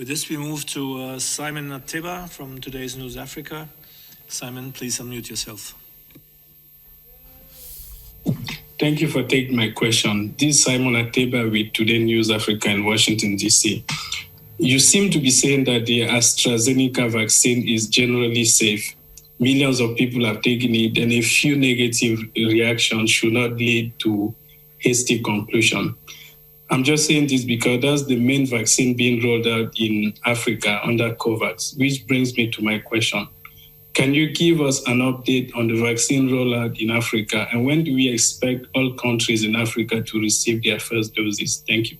With this, we move to Simon Ateba from Today's News Africa. Simon, please unmute yourself. Thank you for taking my question. This is Simon Ateba with Today News Africa in Washington, D.C. You seem to be saying that the AstraZeneca vaccine is generally safe. Millions of people have taken it, and a few negative reactions should not lead to hasty conclusion. I'm just saying this because that's the main vaccine being rolled out in Africa under COVAX, which brings me to my question. Can you give us an update on the vaccine rollout in Africa, and when do we expect all countries in Africa to receive their first doses? Thank you.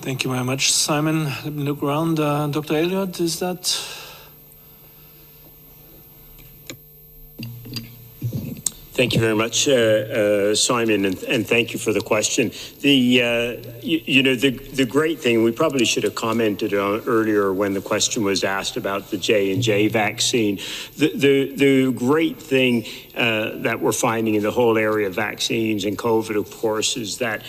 Thank you very much, Simon. Let me look around. Dr. Elliott, is that... Thank you very much, Simon, and thank you for the question. The great thing, we probably should have commented on earlier when the question was asked about the J&J vaccine. The great thing that we're finding in the whole area of vaccines and COVID, of course, is that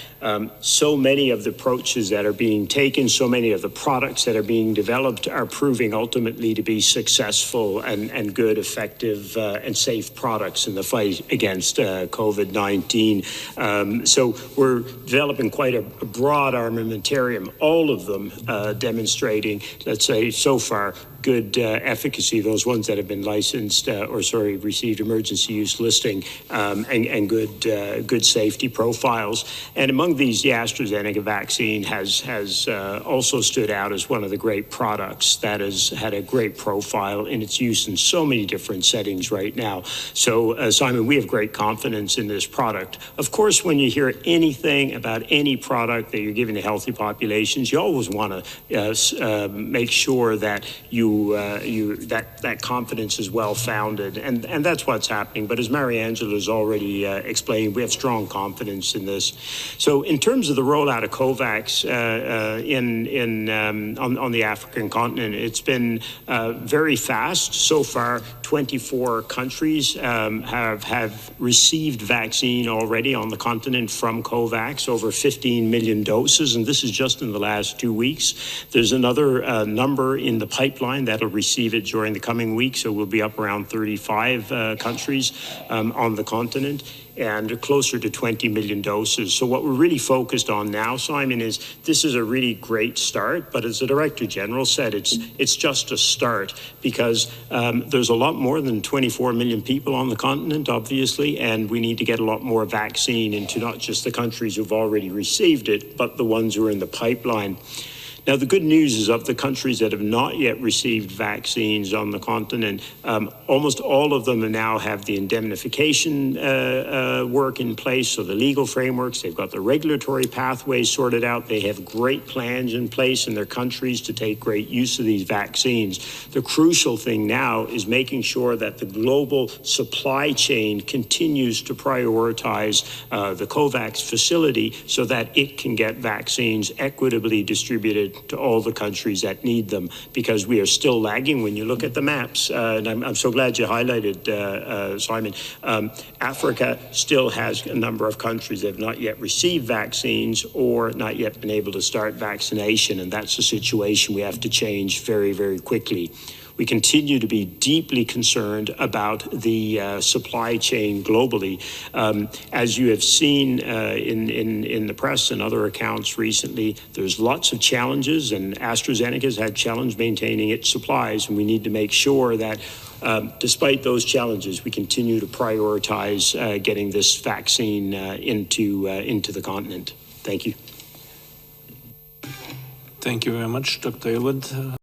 so many of the approaches that are being taken, so many of the products that are being developed are proving ultimately to be successful and good, effective, and safe products in the fight against COVID-19. So we're developing quite a broad armamentarium, all of them demonstrating, let's say, so far, good efficacy, those ones that have been licensed received emergency use listing, and good safety profiles. And among these, the AstraZeneca vaccine has also stood out as one of the great products that has had a great profile in its use in so many different settings right now. So, Simon, we have great confidence in this product. Of course, when you hear anything about any product that you're giving to healthy populations, you always want to make sure that that confidence is well founded, and that's what's happening. But as Mariangela has already explained, we have strong confidence in this. So, in terms of the rollout of COVAX on the African continent, it's been very fast so far. 24 countries have received vaccine already on the continent from COVAX, over 15 million doses, and this is just in the last 2 weeks. There's another number in the pipeline that'll receive it during the coming week, so we'll be up around 35 countries on the continent, and closer to 20 million doses. So what we're really focused on now, Simon, is this is a really great start, but as the Director General said, it's just a start, because there's a lot more than 24 million people on the continent, obviously, and we need to get a lot more vaccine into not just the countries who've already received it, but the ones who are in the pipeline. Now, the good news is of the countries that have not yet received vaccines on the continent, almost all of them now have the indemnification work in place, so the legal frameworks, they've got the regulatory pathways sorted out, they have great plans in place in their countries to take great use of these vaccines. The crucial thing now is making sure that the global supply chain continues to prioritize the COVAX facility so that it can get vaccines equitably distributed to all the countries that need them, because we are still lagging when you look at the maps. And I'm so glad you highlighted, Simon. Africa still has a number of countries that have not yet received vaccines or not yet been able to start vaccination, and that's a situation we have to change very, very quickly. We continue to be deeply concerned about the supply chain globally. As you have seen in the press and other accounts recently, there's lots of challenges, and AstraZeneca has had challenge maintaining its supplies, and we need to make sure that despite those challenges, we continue to prioritize getting this vaccine into the continent. Thank you. Thank you very much, Dr. Elwood.